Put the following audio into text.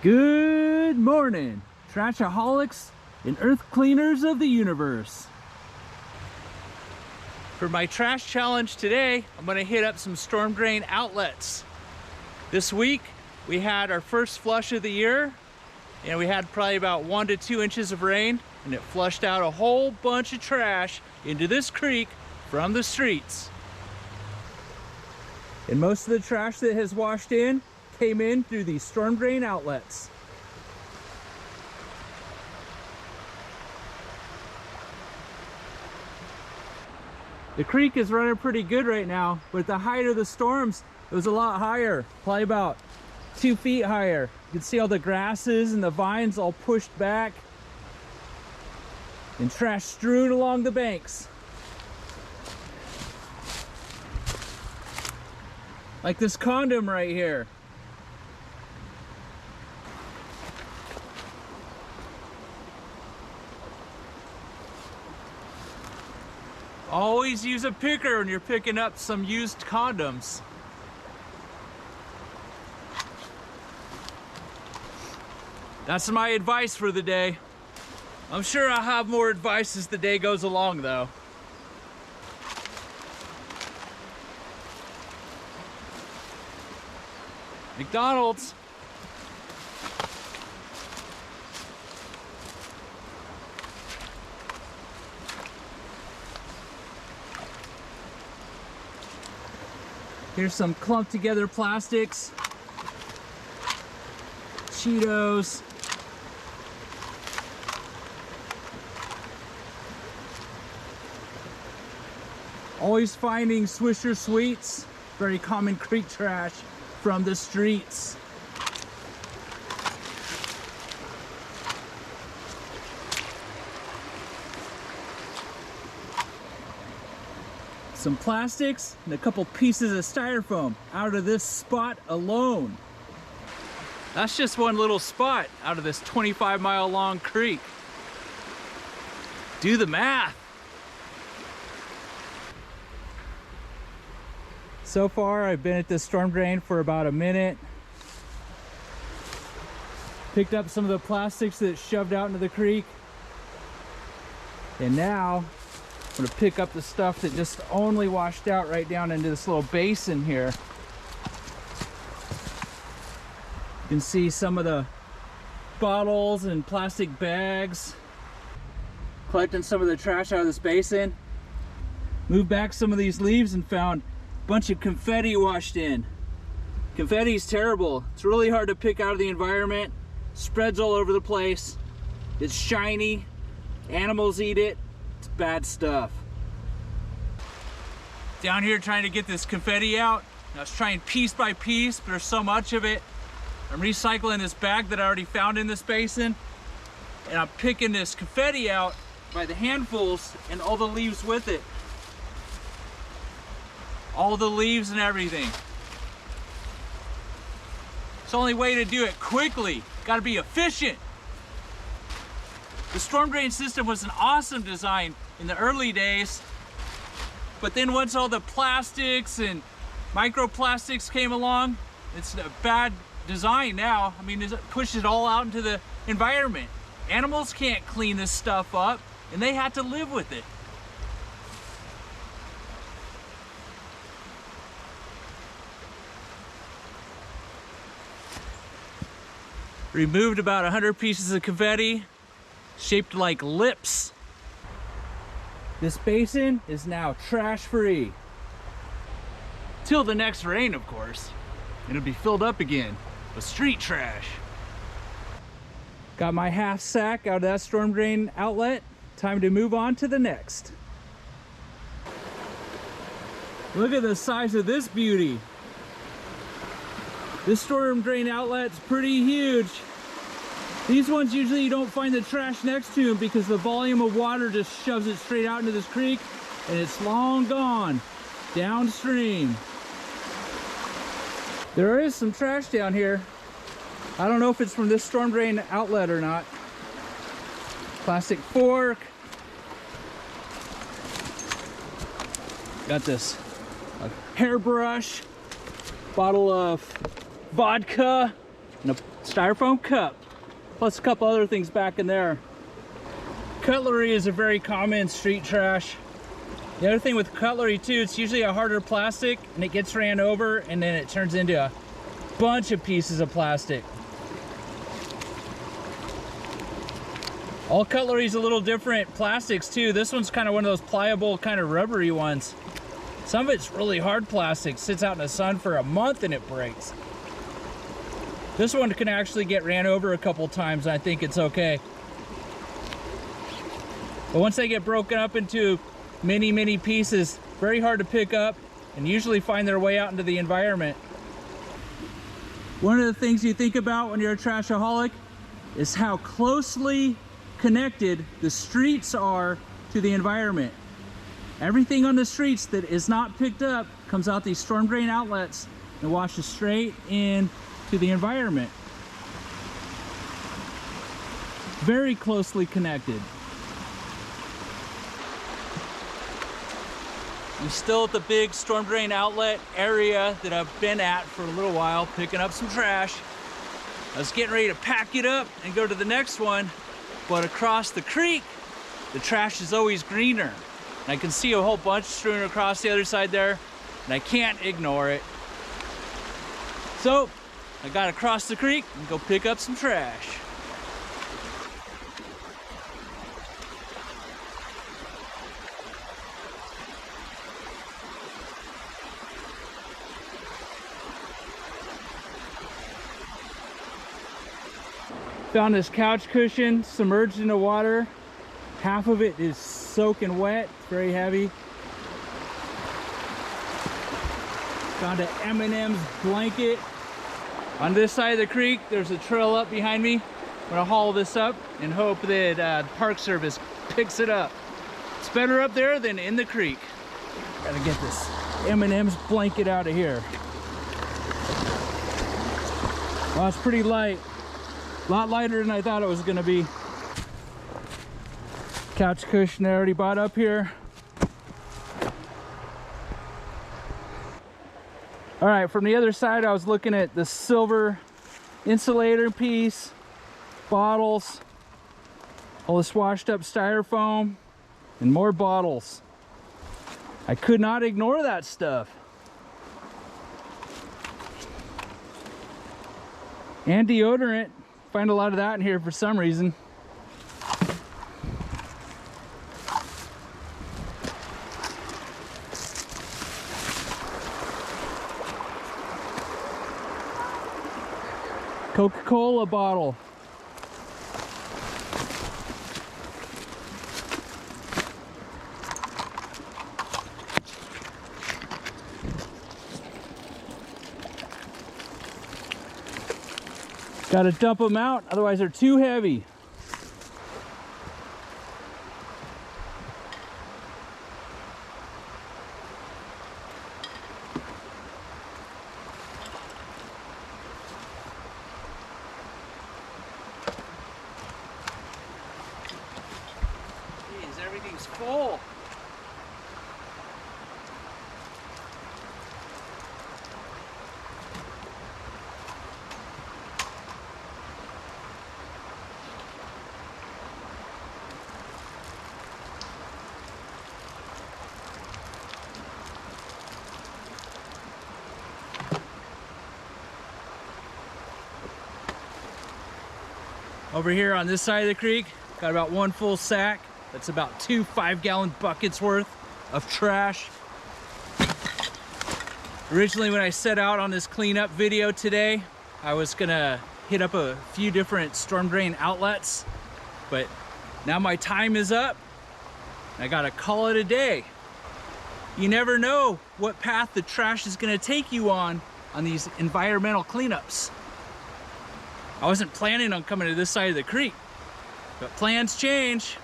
Good morning, trashaholics and earth cleaners of the universe. For my trash challenge today, I'm gonna hit up some storm drain outlets. This week, we had our first flush of the year, and we had probably about 1 to 2 inches of rain, and it flushed out a whole bunch of trash into this creek from the streets. And most of the trash that has washed in came in through these storm drain outlets. The creek is running pretty good right now, but at the height of the storms, it was a lot higher, probably about 2 feet higher. You can see all the grasses and the vines all pushed back and trash strewn along the banks. Like this condom right here. Always use a picker when you're picking up some used condoms. That's my advice for the day. I'm sure I'll have more advice as the day goes along though. McDonald's. Here's some clumped together plastics, Cheetos, always finding Swisher Sweets, very common creek trash from the streets. Some plastics and a couple pieces of styrofoam out of this spot alone. That's just one little spot out of this 25-mile long creek. Do the math. So far, I've been at this storm drain for about a minute. Picked up some of the plastics that shoved out into the creek. And now, I'm gonna pick up the stuff that just only washed out right down into this little basin here. You can see some of the bottles and plastic bags. Collecting some of the trash out of this basin. Moved back some of these leaves and found a bunch of confetti washed in. Confetti is terrible. It's really hard to pick out of the environment. Spreads all over the place. It's shiny. Animals eat it. It's bad stuff. Down here trying to get this confetti out. I was trying piece by piece, but there's so much of it. I'm recycling this bag that I already found in this basin, and I'm picking this confetti out by the handfuls and all the leaves with it. All the leaves and everything. It's the only way to do it quickly. Gotta be efficient. The storm drain system was an awesome design in the early days, but then once all the plastics and microplastics came along, it's a bad design now. I mean, it pushes it all out into the environment. Animals can't clean this stuff up, and they had to live with it. Removed about 100 pieces of confetti, shaped like lips. This basin is now trash free. Till the next rain, of course. It'll be filled up again with street trash. Got my half sack out of that storm drain outlet. Time to move on to the next. Look at the size of this beauty. This storm drain outlet's pretty huge. These ones usually you don't find the trash next to them because the volume of water just shoves it straight out into this creek and it's long gone downstream. There is some trash down here. I don't know if it's from this storm drain outlet or not. Plastic fork. Got this hairbrush, bottle of vodka, and a styrofoam cup, plus a couple other things back in there. Cutlery is a very common street trash. The other thing with cutlery too, it's usually a harder plastic and it gets ran over and then it turns into a bunch of pieces of plastic. All cutlery is a little different plastics too. This one's kind of one of those pliable, kind of rubbery ones. Some of it's really hard plastic, sits out in the sun for a month and it breaks. This one can actually get ran over a couple times and I think it's okay. But once they get broken up into many pieces, very hard to pick up and usually find their way out into the environment. One of the things you think about when you're a trashaholic is how closely connected the streets are to the environment. Everything on the streets that is not picked up comes out these storm drain outlets and washes straight into the environment. Very closely connected. I'm still at the big storm drain outlet area that I've been at for a little while, picking up some trash. I was getting ready to pack it up and go to the next one, but across the creek, the trash is always greener. And I can see a whole bunch strewn across the other side there, and I can't ignore it. So, I got across the creek and go pick up some trash. Found this couch cushion submerged in the water. Half of it is soaking wet, it's very heavy. Found an M&M's blanket. On this side of the creek, there's a trail up behind me. I'm gonna haul this up and hope that the Park Service picks it up. It's better up there than in the creek. Gotta get this M&M's blanket out of here. Well, it's pretty light. A lot lighter than I thought it was gonna be. Couch cushion I already bought up here. All right, from the other side, I was looking at the silver insulator piece, bottles, all this washed up styrofoam, and more bottles. I could not ignore that stuff. And deodorant. Find a lot of that in here for some reason. Coca-Cola bottle. Got to dump them out, otherwise they're too heavy. Jeez, everything's full. Over here on this side of the creek, got about one full sack. That's about 2 5-gallon buckets worth of trash. Originally, when I set out on this cleanup video today, I was gonna hit up a few different storm drain outlets, but now my time is up. I gotta call it a day. You never know what path the trash is gonna take you on these environmental cleanups. I wasn't planning on coming to this side of the creek, but plans change.